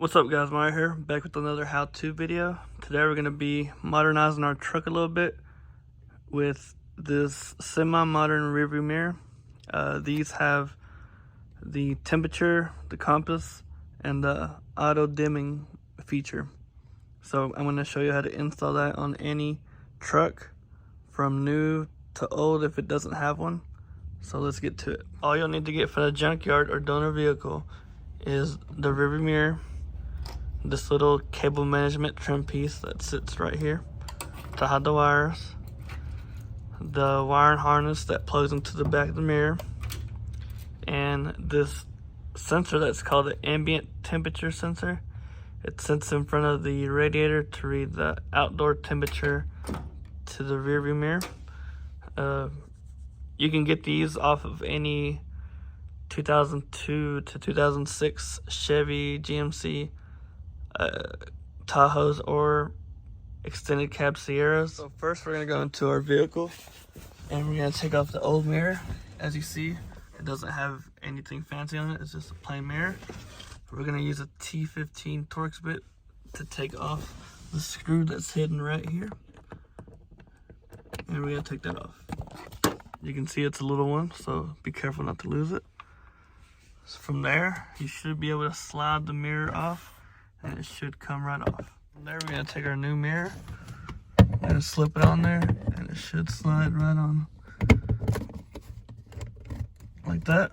What's up guys, Mario here, back with another how-to video. Today we're going to be modernizing our truck a little bit with this semi-modern rearview mirror. These have the temperature, the compass, and the auto dimming feature. So I'm going to show you how to install that on any truck from new to old if it doesn't have one. So let's get to it. All you'll need to get for the junkyard or donor vehicle is the rearview mirror, this little cable management trim piece that sits right here to hide the wires, the wiring harness that plugs into the back of the mirror, and this sensor that's called the ambient temperature sensor. It sits in front of the radiator to read the outdoor temperature to the rearview mirror. You can get these off of any 2002 to 2006 Chevy, GMC, Tahoes, or extended cab Sierras. So first we're going to go into our vehicle and we're going to take off the old mirror. As you see, it doesn't have anything fancy on it, it's just a plain mirror. We're going to use a T15 Torx bit to take off the screw that's hidden right here, and we're going to take that off. You can see it's a little one, so be careful not to lose it. So from there, you should be able to slide the mirror off and it should come right off. From there, we're going to take our new mirror and slip it on there, and it should slide right on like that.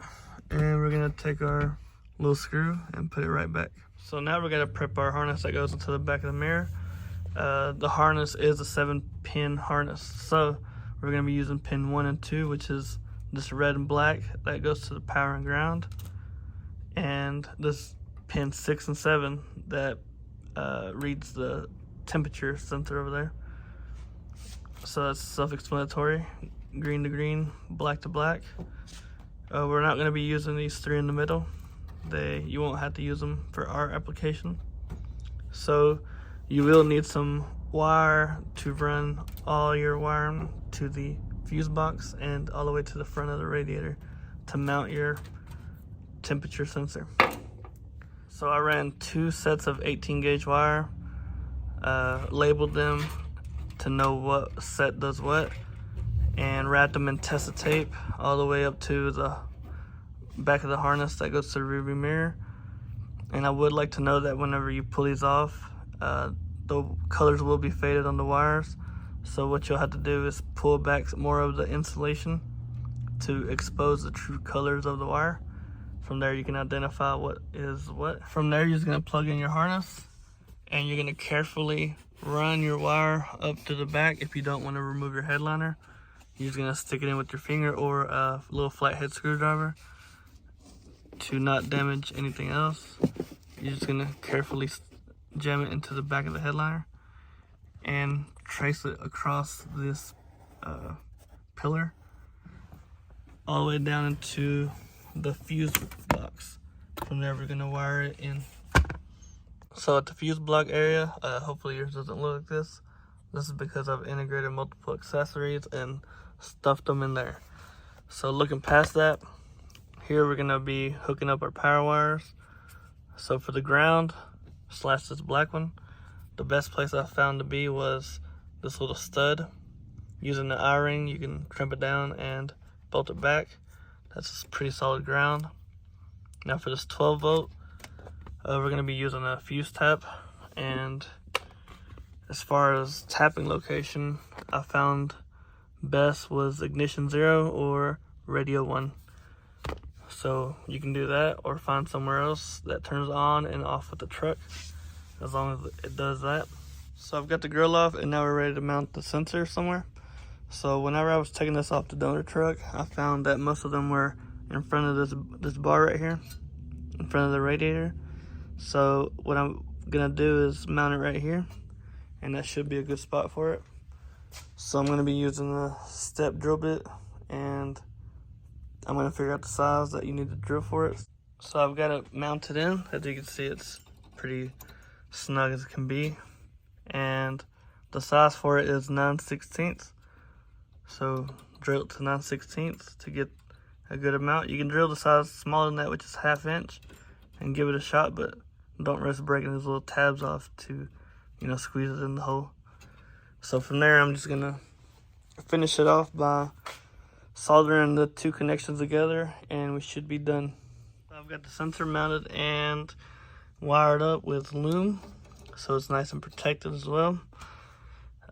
And we're going to take our little screw and put it right back. So now we're going to prep our harness that goes into the back of the mirror. The harness is a 7-pin harness, so we're going to be using pin 1 and 2, which is this red and black that goes to the power and ground, and this pin 6 and 7 that reads the temperature sensor over there. So that's self-explanatory. Green to green, black to black. We're not going to be using these 3 in the middle. You won't have to use them for our application. So you will need some wire to run all your wiring to the fuse box and all the way to the front of the radiator to mount your temperature sensor. So I ran 2 sets of 18 gauge wire, labeled them to know what set does what, and wrapped them in Tessa tape all the way up to the back of the harness that goes to the rearview mirror. And I would like to know that whenever you pull these off, the colors will be faded on the wires. So what you'll have to do is pull back more of the insulation to expose the true colors of the wire. From there you can identify what is what. From there you're just going to plug in your harness, and you're going to carefully run your wire up to the back. If you don't want to remove your headliner, you're just going to stick it in with your finger or a little flathead screwdriver to not damage anything else. You're just going to carefully jam it into the back of the headliner and trace it across this pillar all the way down into the fuse box. From there we're going to wire it in. So at the fuse block area, hopefully yours doesn't look like this. This is because I've integrated multiple accessories and stuffed them in there. So looking past that, here we're going to be hooking up our power wires. So for the ground / this black one, the best place I found to be was this little stud. Using the I-ring, you can crimp it down and bolt it back. That's pretty solid ground. Now for this 12 volt, we're going to be using a fuse tap. And as far as tapping location, I found best was ignition 0 or radio 1. So you can do that or find somewhere else that turns on and off with the truck, as long as it does that. So I've got the grill off, and now we're ready to mount the sensor somewhere. So whenever I was taking this off the donor truck, I found that most of them were in front of this bar right here, in front of the radiator. So what I'm gonna do is mount it right here, and that should be a good spot for it. So I'm gonna be using a step drill bit, and I'm gonna figure out the size that you need to drill for it. So I've got it mounted in. As you can see, it's pretty snug as it can be. And the size for it is 9/16. So drill it to 9/16 to get a good amount. You can drill the size smaller than that, which is 1/2 inch, and give it a shot, but Don't risk breaking these little tabs off to, you know, squeeze it in the hole. So from there, I'm just gonna finish it off by soldering the two connections together, and we should be done. I've got the sensor mounted and wired up with loom, so it's nice and protected as well.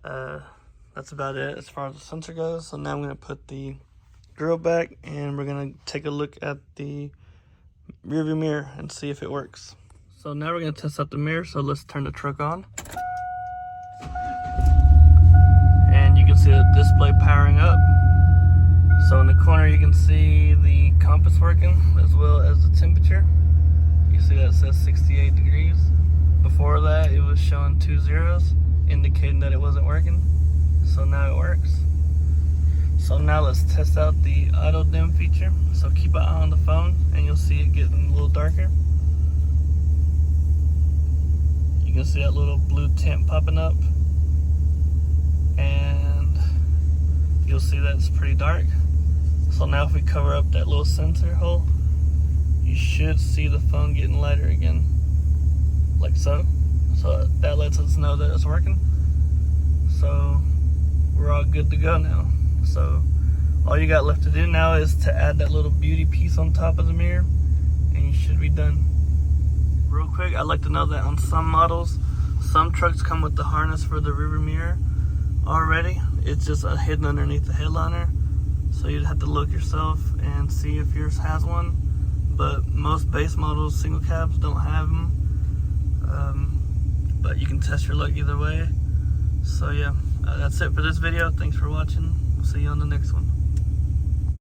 That's about it as far as the sensor goes. So now I'm gonna put the grill back, and we're gonna take a look at the rear view mirror and see if it works. So now we're gonna test out the mirror, so let's turn the truck on. And you can see the display powering up. So in the corner you can see the compass working as well as the temperature. You see that it says 68 degrees. Before that it was showing 2 zeros, indicating that it wasn't working. So now it works. So now let's test out the auto dim feature. So keep an eye on the phone and you'll see it getting a little darker. You can see that little blue tint popping up, and you'll see that it's pretty dark. So now if we cover up that little sensor hole, you should see the phone getting lighter again, like so. So that lets us know that it's working. So we're all good to go now. So all you got left to do now is to add that little beauty piece on top of the mirror, and you should be done. Real quick, I'd like to know that on some models, some trucks come with the harness for the rearview mirror already. It's just hidden underneath the headliner, so you'd have to look yourself and see if yours has one. But most base models, single cabs, don't have them. But you can test your luck either way. So yeah, that's it for this video. Thanks for watching. We'll see you on the next one.